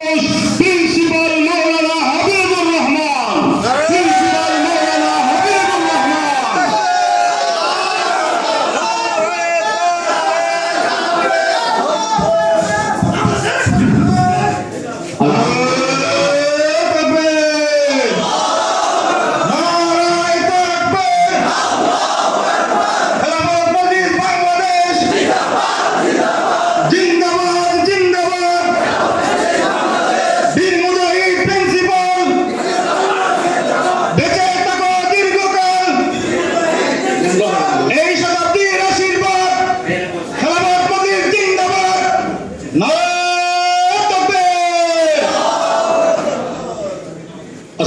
Principal মাওলানা Habibur Rahman, principal মাওলানা হাবিবুর রহমান।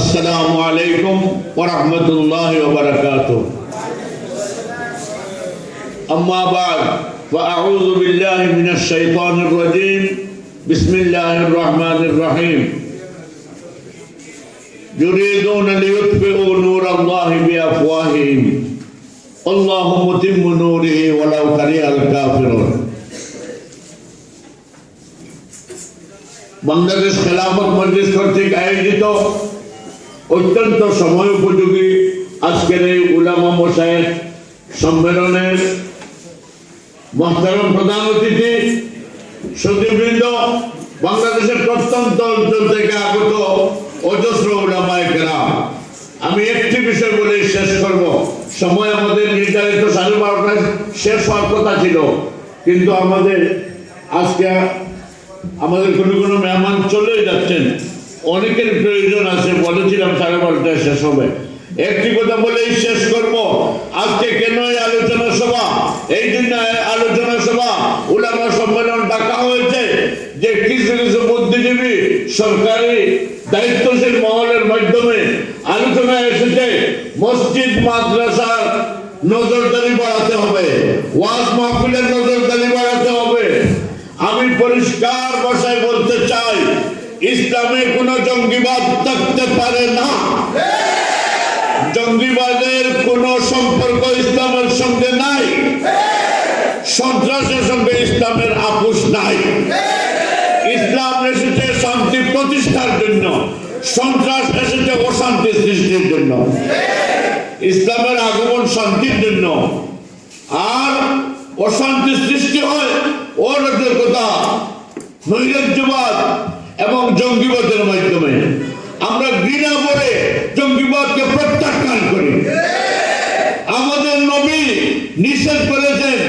السلام عليكم ورحمة الله وبركاته. أما بعد فأعوذ بالله من الشيطان الرجيم. بسم الله الرحمن الرحيم. يريدون ليطفئوا نور الله بأفواههم والله متم نوره ولو كره الكافرون. বাংলাদেশ খেলাফত মজলিস কর্তৃক আয়োজিত অত্যন্ত সময় উপযোগী আজকের এই উলামা মাশায়েখ সম্মেলনের মহতারাম প্রধান অতিথি, সুধীবৃন্দ, বাংলাদেশের প্রত্যন্ত অঞ্চল থেকে আগত অজস্র উলামায়ে কেরাম, আমি একটি বিষয় বলে শেষ করব। সময় আমাদের নির্ধারিত 12:30টায় শেষ হওয়ার কথা ছিল, কিন্তু আজকে আমাদের কোনো মেহমান চলে যাচ্ছেন, অনেকের প্রয়োজন আছে, বলেছিলাম 12:30টায় শেষ হবে। একটি কথা বলেই শেষ করব। আজকে কেন এই আলোচনা সভা? এই জন্য আলোচনা সভা উলামা সম্মেলন ডাকা হয়েছে যে কিছু কিছু বুদ্ধিজীবী সরকারি দায়িত্বশীল মহলের মাধ্যমে আলোচনা এসেছে মসজিদ মাদ্রাসার নজরদারি বাড়াতে হবে, ওয়াজ মাহফিলের নজরদারি বাড়াতে হবে। আমি পরিষ্কার ভাষায় বলতে চাই, ইসলামে কোনো জঙ্গিবাদ থাকতে পারে না। জঙ্গিবাদের কোনো সম্পর্ক ইসলামের সঙ্গে নাই। সন্ত্রাসের সঙ্গে ইসলামের আপোষ নাই। ইসলাম এসেছে শান্তি প্রতিষ্ঠার জন্য, সন্ত্রাস এসেছে অশান্তি সৃষ্টির জন্য। ইসলামের আগমন শান্তির জন্য, আর অশান্তি সৃষ্টি হয় অরাজকতা, নৈরাজ্যবাদ এবং জঙ্গিবাদের মাধ্যমে। আমরা ঘৃণা করে জঙ্গিবাদকে প্রত্যাখ্যান করি। আমাদের নবী নিষেধ করেছেন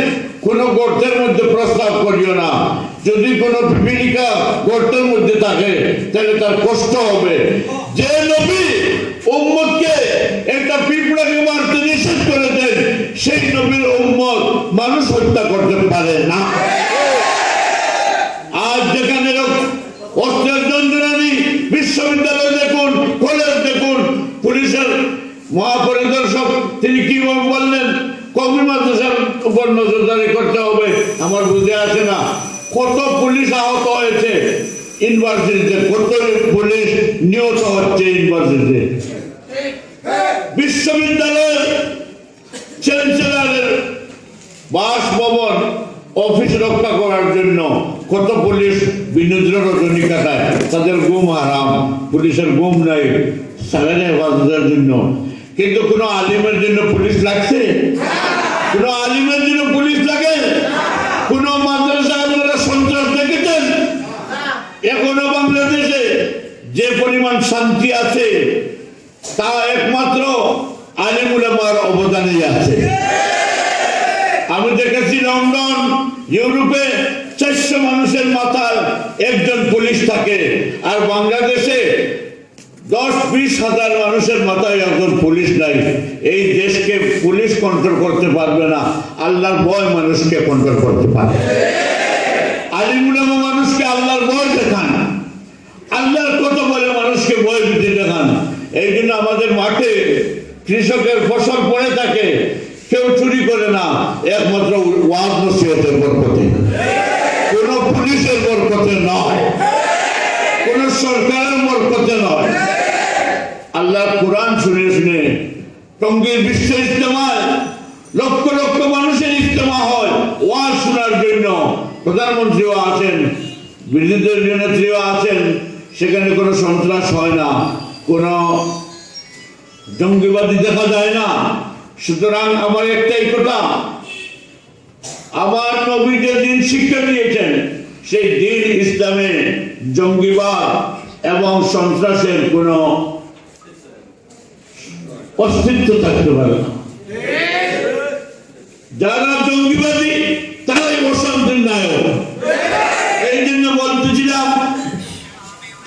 কোন গর্তের মধ্যে প্রস্তাব করিও না। যদি কোন পিপিলিকা গর্তের মধ্যে থাকে তাহলে তার কষ্ট হবে। যে নবী উম্মতকে একটা পিঁপড়াকে মারতে নিষেধ করেছেন, সেই নবীর উম্মত মানুষ হত্যা করতে পারে না। আজ যেখানে অস্ত্রের যন্ত্রণানি, বিশ্ববিদ্যালয় দেখুন, কলেজ দেখুন, পুলিশের মহাপরিদর্শক তিনি কি বললেন, কওমি মাদ্রাসার উপর নজরদারি করতে হবে। আমার বুঝে আসে না, কত পুলিশ আহত হয়েছে ইউনিভার্সিটিতে, কত পুলিশ নিহত হচ্ছে ইউনিভার্সিটিতে। বিশ্ববিদ্যালয়ের চ্যান্সেলরের বাসভবন অফিস রক্ষা করার জন্য কত পুলিশ বিনোদন রজনী কাটায়, তাদের ঘুম হারাম, পুলিশের ঘুম নাই সালানে হেফাজতের জন্য। কিন্তু কোন আলিমের জন্য পুলিশ লাগছে? কোন আলিমের জন্য পুলিশ লাগে? কোন মাদ্রাসায় আপনারা সন্ত্রাস দেখেছেন? এখনো বাংলাদেশে যে পরিমাণ শান্তি আছে তা একমাত্র আলিম উলামার অবদানেই আছে। আমি দেখেছি লন্ডন, ইউরোপে 400 মানুষের মাথায় একজন পুলিশ থাকে, আর বাংলাদেশে 10-20 হাজার মানুষের মাথায় একজন পুলিশ নাই। এই দেশকে পুলিশ কন্ট্রোল করতে পারবে না, আল্লাহর ভয় মানুষকে কন্ট্রোল করতে পারে। আলিম উলামা মানুষকে আল্লাহর ভয় দেখান, আল্লাহর কথা বলে মানুষকে ভয় ভীতি দেখান। এই জন্য আমাদের মাঠে কৃষকের ফসল পড়ে থাকে, কেউ চুরি করে না, একমাত্র ওয়াজ নসিহতের বরকতে, কোন পুলিশের বরকতে নয়, কোন সরকারের বরকতে নয়। আল্লাহর কোরআন শুনে শুনে টঙ্গীর বিশ্ব ইজতেমায় লক্ষ লক্ষ মানুষের ইজতেমা হয় ওয়াজ শোনার জন্য। প্রধানমন্ত্রীও আছেন, বিরোধী দলীয় নেত্রীও আছেন, সেখানে কোনো সন্ত্রাস হয় না, কোনো জঙ্গিবাদী দেখা যায় না। সুতরাং আমার একটাই কথা, আমার নবী যে দিন শিক্ষা দিয়েছেন সেই দিন ইসলামে জঙ্গিবাদ এবং সন্ত্রাসের কোনো অস্তিত্ব থাকতে পারে না। যারা জঙ্গিবাদী তারাই অশান্তির নায়ক। এই জন্য বলতেছিলাম,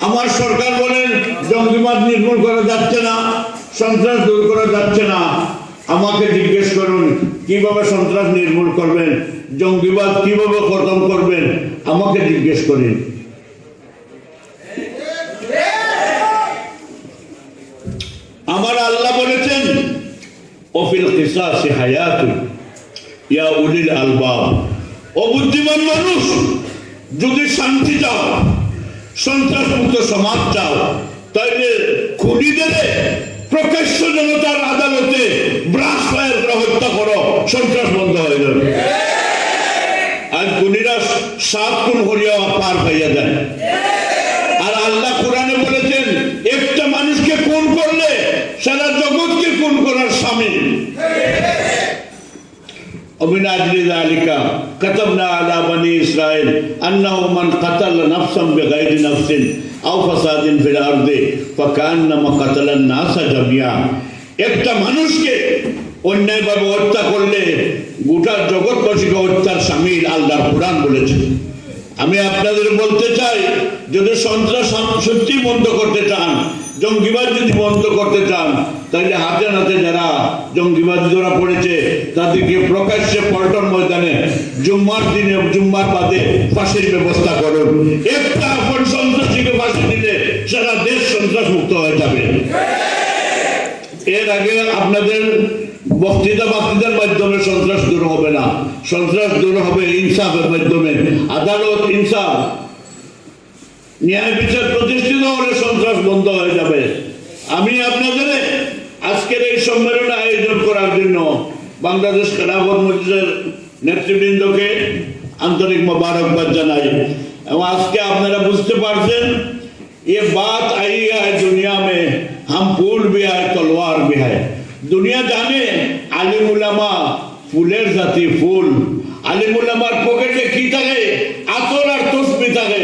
আমার সরকার বলেন জঙ্গিবাদ নির্মূল করা যাচ্ছে না, সন্ত্রাস দূর করা যাচ্ছে না। আমাকে জিজ্ঞেস করুন কিভাবে সন্ত্রাস নির্মূল করবেন, জঙ্গিবাদ কিভাবে খতম করবেন, আমাকে জিজ্ঞেস করেন। আমার আল্লাহ বলেছেন ওফিল কিসাসি হায়াতুন ইয়া উলিল আলবাব, ও বুদ্ধিমান মানুষ, যদি শান্তি চাও, সন্ত্রাস মুক্ত সমাজ চাও, তাইলে খুনিদের প্রকাশ্য জনতার আদালতে ব্রাশ ফায়ার করে হত্যা করো, সন্ত্রাস বন্ধ হয়ে যাবে। আজ খুনিরা 7 খুন করিয়া পার পাইয়া যায়। আর আল্লাহ কোরআনে বলেছেন একটা মানুষকে খুন করলে সারা জগৎকে খুন করার শামিল। ومن أجل ذلك كتبنا على بني إسرائيل أنه من قتل نفسا بغير نفس أو فساد في الأرض فكأنما قتل الناس جميعا। একটা মানুষকে অন্যায়ভাবে হত্যা করলে গোটা জগৎবাসীকে হত্যার শামিল আল্লাহর কোরআন বলেছে। আমি আপনাদের বলতে চাই, যদি সন্ত্রাস সত্যি বন্ধ করতে চান, জঙ্গিবাদ যদি বন্ধ করতে চান, তাহলে হাতে নাতে যারা জঙ্গিবাদ ধরা পড়েছে তাদেরকে প্রকাশ্যে পল্টন ময়দানে জুম্মার দিনে, জুম্মার বাদে ফাঁসির ব্যবস্থা করুন। একটা আপন সন্ত্রাসীকে ফাঁসি দিলে সারা দেশ সন্ত্রাস মুক্ত হয়ে যাবে। এর আগে আপনাদের বক্তৃতার মাধ্যমে সন্ত্রাস দূর হবে না, সন্ত্রাস দূর হবে ইনসাফের মাধ্যমে। আদালত, ইনসাফ, ন্যায় বিচার প্রতিষ্ঠিত হলে সন্ত্রাস বন্ধ হয়ে যাবে। আমি আপনাদের আজকের এই সম্মেলনে আয়োজন করার জন্য বাংলাদেশ খেলাফত মজলিসের নেতৃবৃন্দকে আন্তরিক মোবারকবাদ জানাই। এবং আজকে আপনারা বুঝতে পারছেন, ये बात आई है दुनिया में, हम फूल भी है तलवार भी है। दुनिया जाने आलिम उलामा ফুলের জাতি ফুল। আলিম উলামার পকেটে কি থাকে? আতর আর তসবিহ থাকে।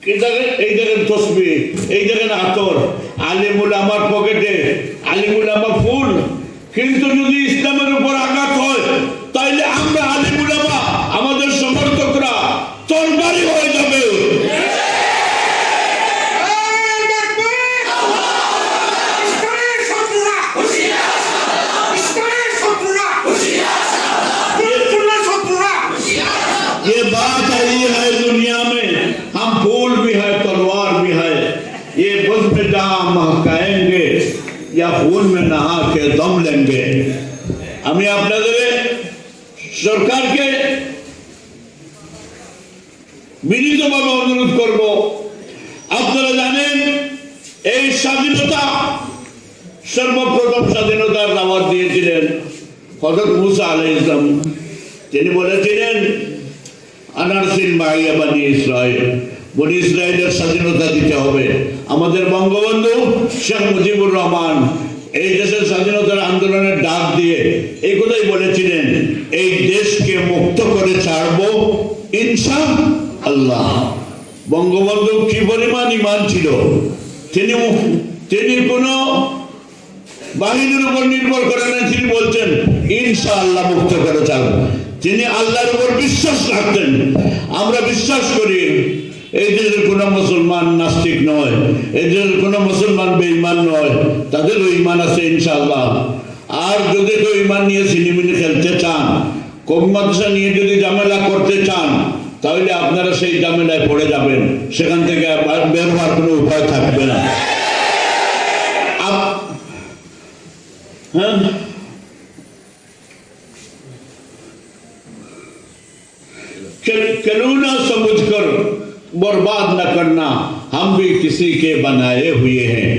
কি থাকে? এই দেখেন তসবিহ, এই দেখেন আতর। আলিম উলামার পকেটে আলিম উলামা ফুল। কিন্তু যদি ইসলামের উপর আঘাত হয়, তাইলে আমরা আলিম উলামা, আমাদের সমর্থকরা তরবারি হয়ে যাবে। ये बात आई है दुनिया में, हम फूल भी है तलवार भी है, ये बुज़ में जहाँ महकाएंगे या खून में नहा के दम लेंगे। আমি আপনাদের সরকারকে বিনীতভাবে অনুরোধ করব, আপনারা জানেন এই স্বাধীনতা, সর্বপ্রথম স্বাধীনতার দাওয়াত দিয়েছিলেন হযরত মুসা আলাইহিস সালাম। তিনি বলেছিলেন আনারসিল মাইয়া বনি ইসরাইল, বনি ইসরাইলের স্বাধীনতা দিতে হবে। আমাদের বঙ্গবন্ধু শেখ মুজিবুর রহমান এই দেশের স্বাধীনতার আন্দোলনের ডাক দিয়ে এই কথাই বলেছিলেন, এই দেশকে মুক্ত করে ছাড়বো ইনশাআল্লাহ। বঙ্গবন্ধু কি পরিমাণ ঈমান ছিল! তিনি কোনো বাহিনীর উপর নির্ভর করেন না, তিনি বলছেন ইনশাআল্লাহ মুক্ত করে ছাড়বো। তিনি আল্লাহর উপর বিশ্বাস রাখতেন। আমরা বিশ্বাস করি এই দেশের কোনো মুসলমান নাস্তিক নয়, এই দেশের কোনো মুসলমান বেঈমান নয়, তাদেরও ঈমান আছে ইনশাআল্লাহ। আর যদি কেউ ঈমান নিয়ে সিনেমিনে খেলতে চান, কবি মাদ্রাসা নিয়ে যদি ঝামেলা করতে চান, তাহলে আপনারা সেই ঝামেলায় পড়ে যাবেন, সেখান থেকে বের হওয়ার কোনো উপায় থাকবে না। হ্যাঁ, खिलौना समझकर बर्बाद न करना, हम भी किसी के बनाए हुए हैं।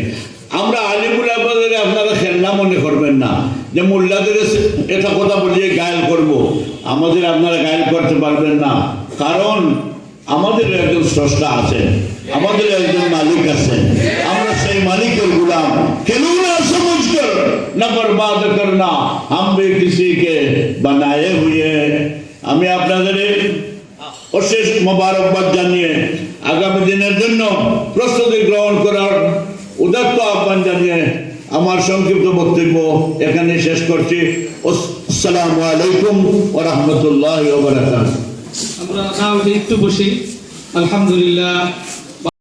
আমরা আলিমুল আমাদের আপনারা খেলনা মনে করবেন না যে মোল্লাদের এটা কথা বলিয়ে গায়েল করব, আমাদের আপনারা গায়েল করতে পারবেন না। কারণ আমাদের একজন স্রষ্টা আছেন, আমাদের একজন মালিক আছেন, আমরা সেই মালিকের গুলাম। क्यों ना समझकर न बर्बाद करना हम भी किसी के बनाए हुए। আমি আপনাদের অশেষ মোবারকবাদ জানিয়ে আগামী দিনের জন্য প্রস্তুতি গ্রহণ করার উদাত্ত আহ্বান জানিয়ে আমার সংক্ষিপ্ত বক্তব্য এখানে শেষ করছি। আসসালামু আলাইকুম ওয়া রাহমাতুল্লাহি ওয়া বারাকাতুহু। আমরা একটু বসি। আলহামদুলিল্লাহ